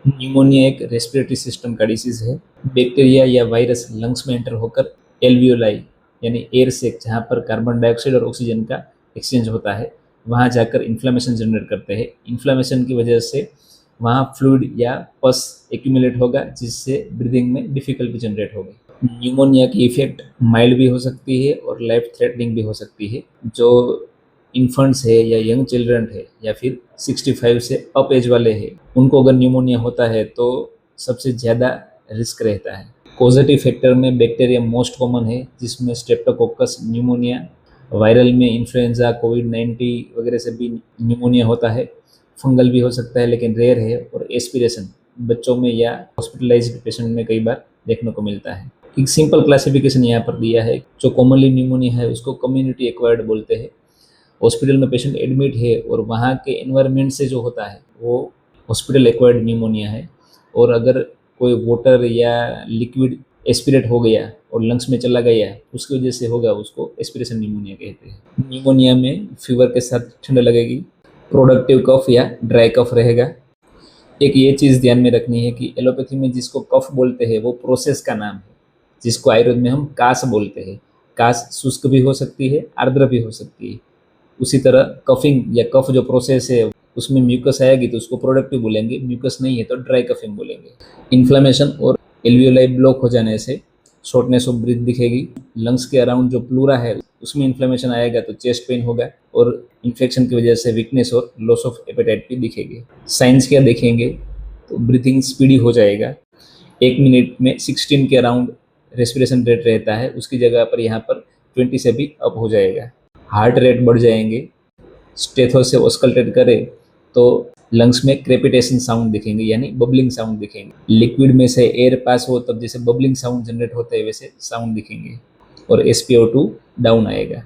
Pneumonia एक respiratory system का disease है। बैक्टीरिया या वायरस लंग्स में एंटर होकर एल्वियोलाई यानी एयर सेक, जहाँ पर कार्बन डाइऑक्साइड और ऑक्सीजन का एक्सचेंज होता है, वहाँ जाकर इन्फ्लामेशन जनरेट करते हैं। इन्फ्लामेशन की वजह से वहाँ फ्लूइड या पस एक्यूमुलेट होगा, जिससे ब्रीदिंग में डिफिकल्टी जनरेट होगी। न्यूमोनिया की इफेक्ट माइल्ड भी हो सकती है और लाइफ थ्रेटनिंग भी हो सकती है। जो इन्फेंट्स है या यंग चिल्ड्रन है या फिर 65 से अप एज वाले हैं, उनको अगर न्यूमोनिया होता है तो सबसे ज़्यादा रिस्क रहता है। पॉजिटिव फैक्टर में बैक्टीरिया मोस्ट कॉमन है, जिसमें स्ट्रेप्टोकोकस न्यूमोनिया, वायरल में इन्फ्लुएंजा, कोविड-19 वगैरह से भी न्यूमोनिया होता है। फंगल भी हो सकता है लेकिन रेयर है। और एस्पिरेशन बच्चों में या हॉस्पिटलाइज्ड पेशेंट में कई बार देखने को मिलता है। एक सिंपल क्लासिफिकेशन यहाँ पर दिया है। जो कॉमनली न्यूमोनिया है उसको कम्युनिटी एक्वायर्ड बोलते हैं। हॉस्पिटल में पेशेंट एडमिट है और वहाँ के एनवायरनमेंट से जो होता है वो हॉस्पिटल एक्वायर्ड न्यूमोनिया है। और अगर कोई वाटर या लिक्विड एस्पिरेट हो गया और लंग्स में चला गया, उसकी वजह से होगा, उसको एस्पिरेशन न्यूमोनिया कहते हैं। न्यूमोनिया में फीवर के साथ ठंड लगेगी, प्रोडक्टिव कफ या ड्राई कफ रहेगा। एक ये चीज़ ध्यान में रखनी है कि एलोपैथी में जिसको कफ बोलते हैं वो प्रोसेस का नाम है, जिसको आयुर्वेद में हम कास बोलते हैं। कास शुष्क भी हो सकती है, आर्द्र भी हो सकती है। उसी तरह कफिंग या कफ जो प्रोसेस है उसमें म्यूकस आएगी तो उसको प्रोडक्टिव बोलेंगे, म्यूकस नहीं है तो ड्राई कफिंग बोलेंगे। इन्फ्लेमेशन और एल्वियोलाई ब्लॉक हो जाने से शॉर्टनेस ऑफ ब्रीथ दिखेगी। लंग्स के अराउंड जो प्लूरा है उसमें इन्फ्लेमेशन आएगा तो चेस्ट पेन होगा और इन्फेक्शन की वजह से वीकनेस और लॉस ऑफ एपेटाइट भी दिखेगी। साइंस क्या देखेंगे तो ब्रीथिंग स्पीडी हो जाएगा। 1 मिनट में 16 के अराउंड रेस्पिरेशन रेट रहता है, उसकी जगह पर यहाँ पर 20 से भी अप हो जाएगा। हार्ट रेट बढ़ जाएंगे। स्टेथो से ऑस्कल्टेट करें तो लंग्स में क्रेपिटेशन साउंड दिखेंगे यानी बबलिंग साउंड दिखेंगे। लिक्विड में से एयर पास हो तब जैसे बबलिंग साउंड जनरेट होते हैं वैसे साउंड दिखेंगे। और SpO2 डाउन आएगा।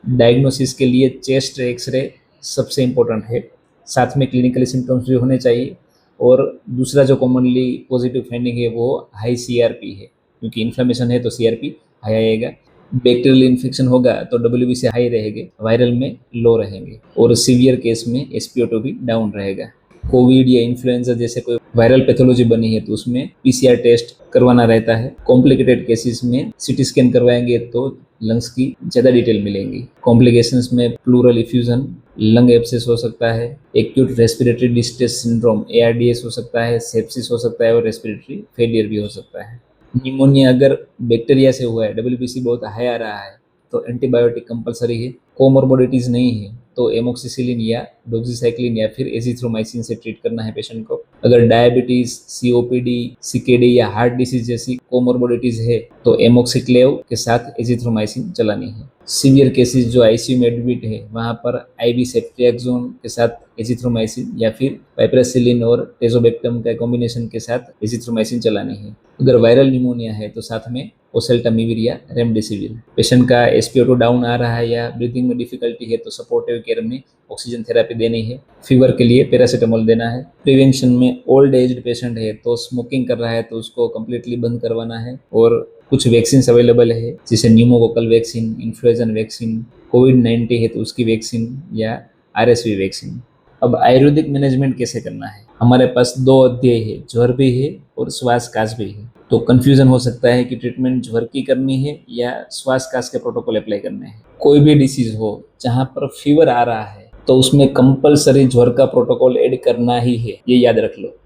डायग्नोसिस के लिए चेस्ट एक्सरे सबसे इम्पोर्टेंट है, साथ में क्लिनिकल सिम्टम्स भी होने चाहिए। और दूसरा जो कॉमनली पॉजिटिव फाइंडिंग है वो हाई CRP है, क्योंकि इन्फ्लेमेशन है तो CRP हाई आएगा। बैक्टीरियल इन्फेक्शन होगा तो WBC हाई रहेंगे, वायरल में लो रहेंगे। और सीवियर केस में SpO2 भी डाउन रहेगा। कोविड या इन्फ्लुएंजा जैसे कोई वायरल पैथोलॉजी बनी है तो उसमें PCR टेस्ट करवाना रहता है। कॉम्प्लिकेटेड केसेस में CT स्कैन करवाएंगे तो लंग्स की ज़्यादा डिटेल मिलेंगी। कॉम्प्लिकेशंस में प्लूरल इफ्यूजन, लंग एब्सेस हो सकता है, acute respiratory distress syndrome ARDS हो सकता है, सेप्सिस हो सकता है और रेस्पिरेटरी फेलियर भी हो सकता है। न्यूमोनिया अगर बैक्टीरिया से हुआ है, WBC बहुत हाई आ रहा है तो एंटीबायोटिक कंपलसरी है। कोमोर्बिडिटीज़ नहीं है तो एमोक्सिसिलिन या डोक्सीसाइक्लिन या फिर एजिथ्रोमाइसिन से ट्रीट करना है पेशेंट को। अगर डायबिटीज़, COPD, CKD या हार्ट डिसीज जैसी कोमोर्बिडिटीज़ है तो एमोक्सिक्लेव के साथ एजिथ्रोमाइसिन चलानी है। सीवियर केसेस जो ICU में एडमिट है वहाँ पर IV सेफ्ट्रियाक्सोन के साथ एजिथ्रोमाइसिन या फिर पाइपरासिलिन और टेजोबेक्टम का कॉम्बिनेशन के साथ एजिथ्रोमाइसिन चलानी है। अगर वायरल न्यूमोनिया है तो साथ में ओसेल्टामिविर या रेमडेसिविर। पेशेंट का SpO2 डाउन आ रहा है या ब्रीथिंग में डिफिकल्टी है तो सपोर्टिव केयर में ऑक्सीजन थेरेपी देनी है। फीवर के लिए पैरासीटामोल देना है। प्रिवेंशन में ओल्ड एज्ड पेशेंट है तो स्मोकिंग कर रहा है तो उसको कम्प्लीटली बंद करवाना है। और कुछ वैक्सीन अवेलेबल है जैसे न्यूमोकोकल वैक्सीन, इन्फ्लुएंजा वैक्सीन, कोविड-19 है तो उसकी वैक्सीन या RSV वैक्सीन। अब आयुर्वेदिक मैनेजमेंट कैसे करना है? हमारे पास 2 अध्याय है, ज्वर भी है और श्वास कास भी है। तो कंफ्यूजन हो सकता है कि ट्रीटमेंट ज्वर की करनी है या श्वास कास के प्रोटोकॉल अप्लाई करने हैं। कोई भी डिसीज हो जहाँ पर फीवर आ रहा है तो उसमें कंपलसरी ज्वर का प्रोटोकॉल ऐड करना ही है, ये याद रख लो।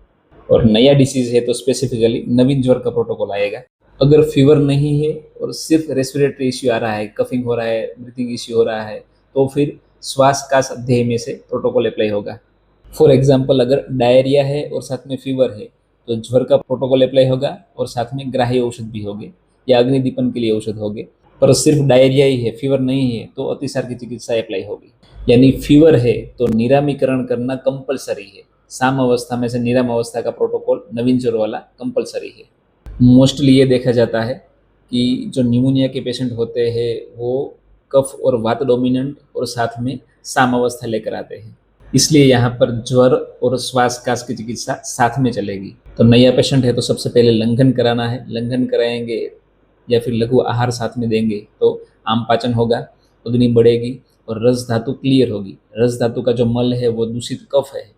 और नया डिसीज है तो स्पेसिफिकली नवीन ज्वर का प्रोटोकॉल आएगा। अगर फीवर नहीं है और सिर्फ रेस्पिरेटरी इश्यू आ रहा है, कफिंग हो रहा है, ब्रीथिंग इश्यू हो रहा है तो फिर श्वास कास अध्याय में से प्रोटोकॉल अप्लाई होगा। फॉर एग्जाम्पल अगर डायरिया है और साथ में फीवर है तो ज्वर का प्रोटोकॉल अप्लाई होगा और साथ में ग्राह्य औषध भी होंगे या अग्निदीपन के लिए औषध होंगे। पर सिर्फ डायरिया ही है, फीवर नहीं है तो अतिसार की चिकित्सा अप्लाई होगी। यानी फीवर है तो निरामीकरण करना कंपलसरी है। साम अवस्था में से निराम अवस्था का प्रोटोकॉल नवीन ज्वर वाला कंपलसरी है। मोस्टली ये देखा जाता है कि जो न्यूमोनिया के पेशेंट होते हैं वो कफ और वात डोमिनेंट और साथ में साम अवस्था लेकर आते हैं, इसलिए यहाँ पर ज्वर और श्वास कास की चिकित्सा साथ में चलेगी। तो नया पेशेंट है तो सबसे पहले लंघन कराना है। लंघन कराएंगे या फिर लघु आहार साथ में देंगे तो आम पाचन होगा, अग्नि बढ़ेगी और रस धातु क्लियर होगी। रस धातु का जो मल है वो दूषित कफ है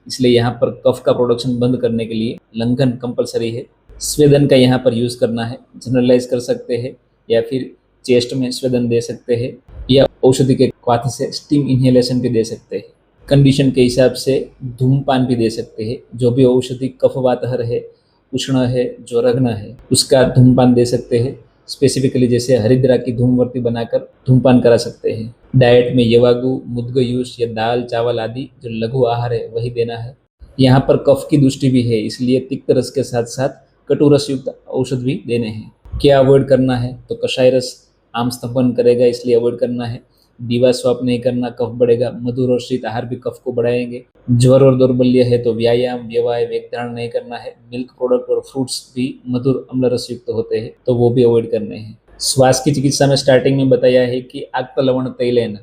इसलिए यहाँ पर कफ का प्रोडक्शन बंद करने के लिए लंघन कंपलसरी है। स्वेदन का यहाँ पर यूज करना है, जनरलाइज कर सकते हैं या फिर चेस्ट में स्वेदन दे सकते हैं या औषधि के क्वाथ से स्टीम इनहेलेशन भी दे सकते हैं। कंडीशन के हिसाब से धूमपान भी दे सकते हैं। जो भी औषधि कफवातहर है, उष्ण है, ज्वरघ्न है, उसका धूमपान दे सकते हैं। स्पेसिफिकली जैसे हरिद्रा की धूमवर्ती बनाकर धूमपान करा सकते हैं। डाइट में यवागु, मुद्गयूष या दाल चावल आदि जो लघु आहार है वही देना है। यहाँ पर कफ की दृष्टि भी है, इसलिए तिक्त रस के साथ साथ कटु रस युक्त औषध भी देने हैं। क्या अवॉइड करना है, तो कषाय रस आम स्तंभन करेगा, इसलिए अवॉइड करना है। दीवा स्वाप नहीं करना, कफ बढ़ेगा। मधुर और शीत आहार भी कफ को बढ़ाएंगे। ज्वर और दौर्बल्य है तो व्यायाम, व्यवाय, वेग धारण नहीं करना है। मिल्क प्रोडक्ट और फ्रूट्स भी मधुर अम्ल रस युक्त होते हैं तो वो भी अवॉइड करने हैं। श्वास की चिकित्सा में स्टार्टिंग में बताया है कि आक्त लवण तैलेन,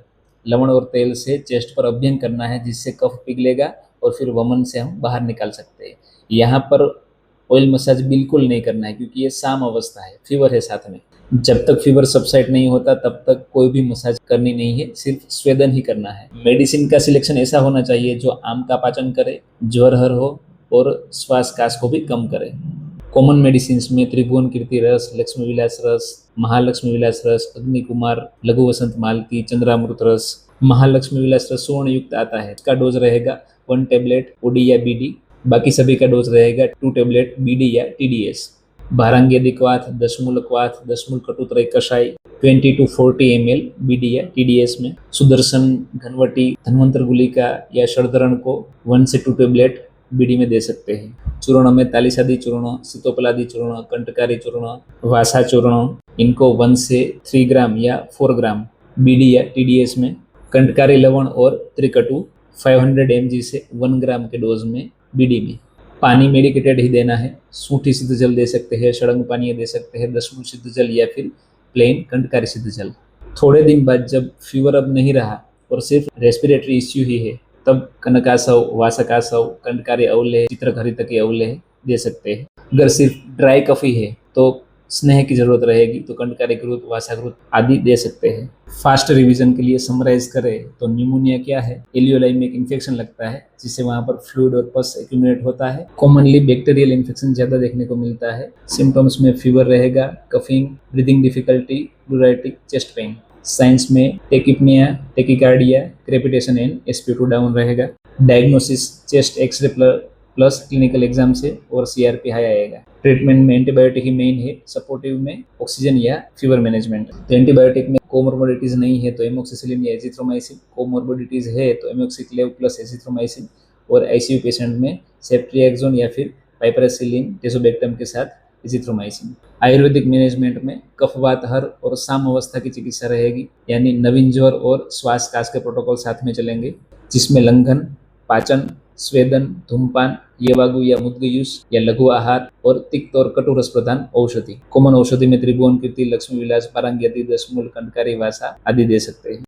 लवण और तेल से चेस्ट पर अभ्यंग करना है, जिससे कफ पिघलेगा और फिर वमन से हम बाहर निकाल सकते हैं। यहाँ पर ऑयल मसाज बिल्कुल नहीं करना है क्योंकि ये साम अवस्था है, फीवर है साथ में। जब तक फीवर सबसाइड नहीं होता तब तक कोई भी मसाज करनी नहीं है, सिर्फ स्वेदन ही करना है। मेडिसिन का सिलेक्शन ऐसा होना चाहिए जो आम का पाचन करे, ज्वरहर हो और श्वास कास को भी कम करे। कॉमन मेडिसिन में त्रिभुवन कीर्ति रस, लक्ष्मी विलास रस, महालक्ष्मी विलास रस, अग्नि कुमार, लघु वसंत मालती, चंद्रामृत रस, महालक्ष्मी विलास रस सुवर्ण युक्त आता है। इसका डोज रहेगा 1 टेबलेट ओडी या बीडी, बाकी सभी का डोज रहेगा 2 टेबलेट बीडी या टीडीएस। भारांगी क्वाथ, दशमूल क्वाथ, दशमूल कटुत्रय कषाय 20 to 40 ml बीडी या टीडीएस में। सुदर्शन, घनवटी, धन्वंतर गुलिका या शर्धरण को 1 से 2 टेबलेट बीडी में दे सकते हैं। चूर्ण में तालिसादी चूर्ण, सीतोपलादी चूर्ण, कंटकारी चूर्ण, वासा चूर्ण, इनको 1 से 3 ग्राम या 4 ग्राम बीडी या टीडीएस में। कंटकारी लवण और त्रिकटु 500 mg से 1 ग्राम के डोज में बीडी में। पानी मेडिकेटेड ही देना है। सूठी सिद्ध जल दे सकते हैं, षडंग पानी दे सकते हैं, दशमूल सिद्ध जल या फिर प्लेन कंटकारी सिद्ध जल। थोड़े दिन बाद जब फीवर अब नहीं रहा और सिर्फ रेस्पिरेटरी इश्यू ही है तब कनकासव, वासकासव, कंटकारी अवलेह, चित्रघरित अवलेह दे सकते हैं। अगर सिर्फ ड्राई कफ ही है तो स्नेह की जरूरत रहेगी तो कंटकारी घृत, वासाघृत आदि दे सकते हैं। फास्ट रिवीजन के लिए समराइज करें तो न्यूमोनिया क्या है? एलियोलाई में एक इन्फेक्शन लगता है जिससे वहां पर फ्लूइड और पस एक्यूमुलेट होता है। कॉमनली बैक्टीरियल इन्फेक्शन ज्यादा देखने को मिलता है। सिम्टम्स में फीवर रहेगा, coughing, breathing difficulty, pleuritic chest pain. Signs में tachypnoea, tachycardia, crepitation and SpO2 down रहेगा। Diagnosis chest X ray plus clinical exam से और CRP हाई आएगा। ट्रीटमेंट में एंटीबायोटिक ही मेन है, सपोर्टिव में ऑक्सीजन या फीवर मैनेजमेंट। तो एंटीबायोटिक में कोमोर्बिडिटीज नहीं है तो एमोक्सिसिलिन या एजिथ्रोमाइसिन, कोमोर्बिडिटीज है तो एमोक्सिक्लेव प्लस एजिथ्रोमाइसिन, और ICU पेशेंट में सेफ्ट्रिएक्सोन या फिर पाइपरासिलिन टेजोबैक्टम के साथ एजिथ्रोमाइसिन। आयुर्वेदिक मैनेजमेंट में कफवातहर और साम अवस्था की चिकित्सा रहेगी, यानी नवीन ज्वर और श्वास कास के प्रोटोकॉल साथ में चलेंगे, जिसमें लंघन, पाचन, स्वेदन, धूमपान, येवागु या मुद्गयूष या लघु आहार और तिक्त और कटु रस प्रधान औषधि। कॉमन औषधि में त्रिभुवन कीर्ति, लक्ष्मी विलास, पारंगी, दशमूल, कंटकारी, वासा आदि दे सकते हैं।